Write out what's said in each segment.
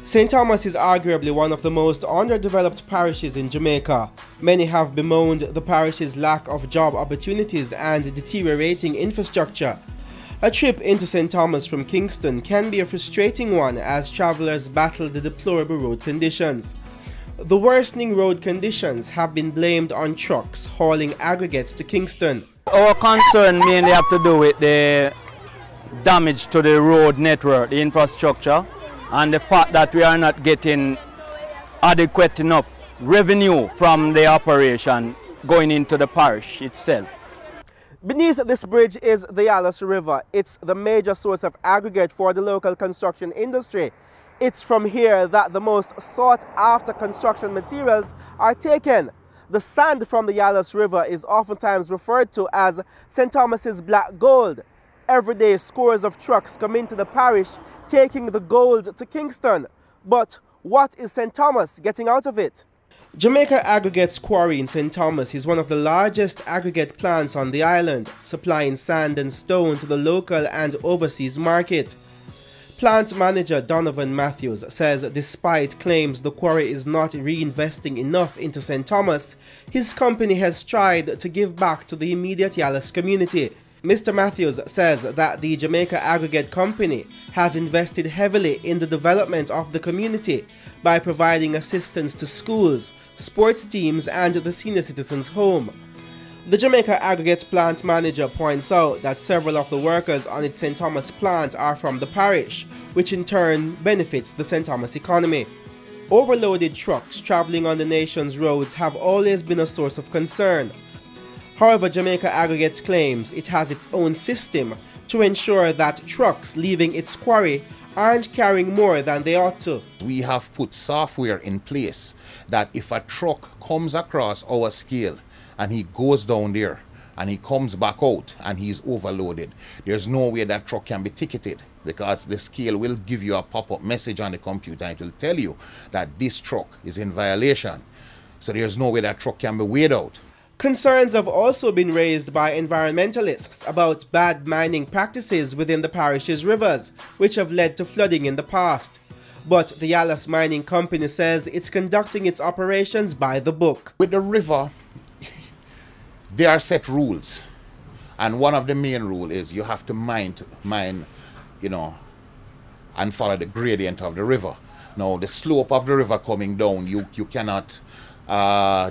St. Thomas is arguably one of the most underdeveloped parishes in Jamaica. Many have bemoaned the parish's lack of job opportunities and deteriorating infrastructure. A trip into St. Thomas from Kingston can be a frustrating one as travelers battle the deplorable road conditions. The worsening road conditions have been blamed on trucks hauling aggregates to Kingston. Our concern mainly have to do with the damage to the road network, the infrastructure, and the fact that we are not getting adequate enough revenue from the operation going into the parish itself. Beneath this bridge is the Yalos River. It's the major source of aggregate for the local construction industry. It's from here that the most sought-after construction materials are taken. The sand from the Yalos River is oftentimes referred to as St. Thomas's black gold. Every day, scores of trucks come into the parish taking the gold to Kingston. But what is St. Thomas getting out of it? Jamaica Aggregates Quarry in St. Thomas is one of the largest aggregate plants on the island, supplying sand and stone to the local and overseas market. Plant manager Donovan Matthews says despite claims the quarry is not reinvesting enough into St. Thomas, his company has tried to give back to the immediate Yalos community. Mr. Matthews says that the Jamaica Aggregate Company has invested heavily in the development of the community by providing assistance to schools, sports teams and the senior citizens' home. The Jamaica Aggregates plant manager points out that several of the workers on its St. Thomas plant are from the parish, which in turn benefits the St. Thomas economy. Overloaded trucks traveling on the nation's roads have always been a source of concern. However, Jamaica Aggregates claims it has its own system to ensure that trucks leaving its quarry aren't carrying more than they ought to. We have put software in place that if a truck comes across our scale and he goes down there and he comes back out and he's overloaded, there's no way that truck can be ticketed because the scale will give you a pop-up message on the computer and it will tell you that this truck is in violation. So there's no way that truck can be weighed out. Concerns have also been raised by environmentalists about bad mining practices within the parish's rivers, which have led to flooding in the past. But the Yalos Mining Company says it's conducting its operations by the book. With the river, there are set rules. And one of the main rules is you have to mine, and follow the gradient of the river. Now, the slope of the river coming down, you cannot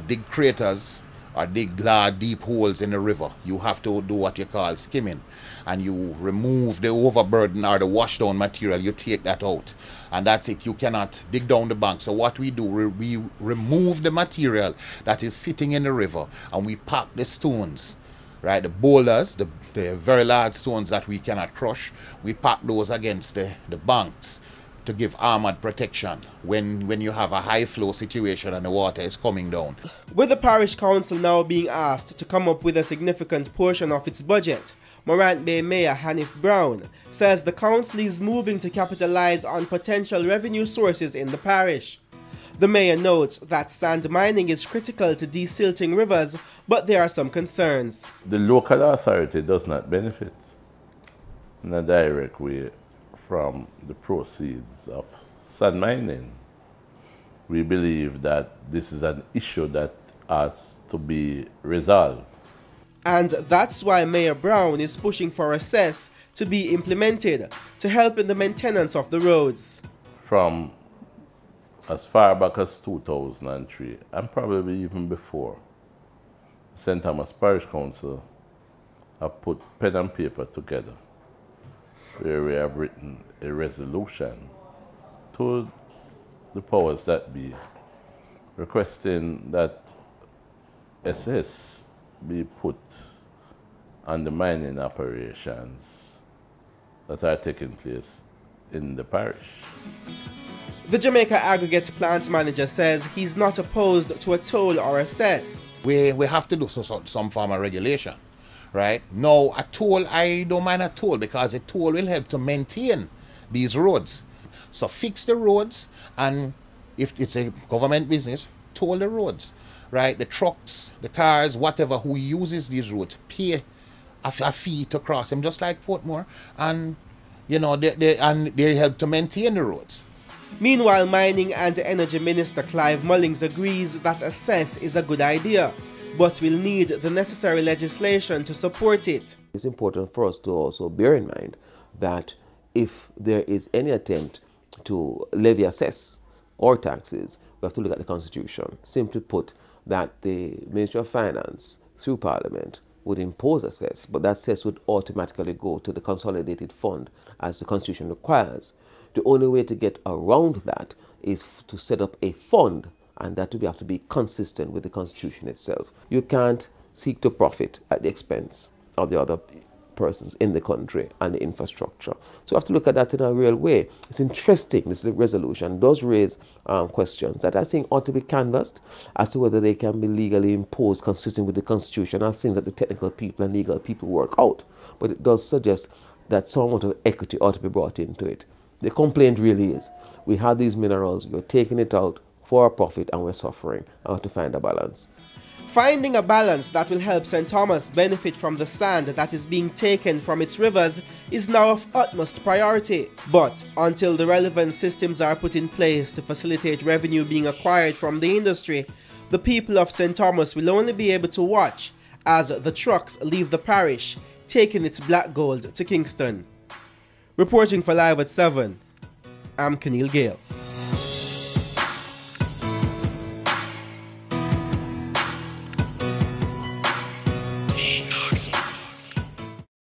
dig craters or dig deep holes in the river. You have to do what you call skimming, and you remove the overburden or the washdown material. You take that out, and that's it. You cannot dig down the bank. So what we do, we remove the material that is sitting in the river, and we pack the stones, right? The boulders, the very large stones that we cannot crush, we pack those against the banks to give armored protection when you have a high flow situation and the water is coming down. With the parish council now being asked to come up with a significant portion of its budget, Morant Bay Mayor Hanif Brown says the council is moving to capitalize on potential revenue sources in the parish. The mayor notes that sand mining is critical to desilting rivers, but there are some concerns. The local authority does not benefit in a direct way from the proceeds of sand mining. We believe that this is an issue that has to be resolved. And that's why Mayor Brown is pushing for a cess to be implemented to help in the maintenance of the roads. From as far back as 2003, and probably even before, St. Thomas Parish Council have put pen and paper together where we have written a resolution to the powers that be, requesting that SS be put on the mining operations that are taking place in the parish. The Jamaica Aggregates plant manager says he's not opposed to a toll or a cess. We have to do some form of regulation. Right? Now, a toll, I don't mind a toll because a toll will help to maintain these roads. So fix the roads, and if it's a government business, toll the roads. Right? The trucks, the cars, whatever, who uses these roads, pay a fee to cross them, just like Portmore, and they help to maintain the roads. Meanwhile, Mining and Energy Minister Clive Mullings agrees that a cess is a good idea, but will need the necessary legislation to support it. It's important for us to also bear in mind that if there is any attempt to levy a cess or taxes, we have to look at the Constitution. Simply put, that the Ministry of Finance, through Parliament, would impose a cess, but that cess would automatically go to the consolidated fund as the Constitution requires. The only way to get around that is to set up a fund, and that would have to be consistent with the Constitution itself. You can't seek to profit at the expense of the other persons in the country and the infrastructure. So we have to look at that in a real way. It's interesting, this resolution does raise questions that I think ought to be canvassed as to whether they can be legally imposed consistent with the Constitution. I think that the technical people and legal people work out, but it does suggest that some amount of equity ought to be brought into it. The complaint really is, we have these minerals, you're taking it out for a profit and we're suffering. I have to find a balance. Finding a balance that will help St. Thomas benefit from the sand that is being taken from its rivers is now of utmost priority. But until the relevant systems are put in place to facilitate revenue being acquired from the industry, the people of St. Thomas will only be able to watch as the trucks leave the parish, taking its black gold to Kingston. Reporting for Live at 7, I'm Keneal Gale.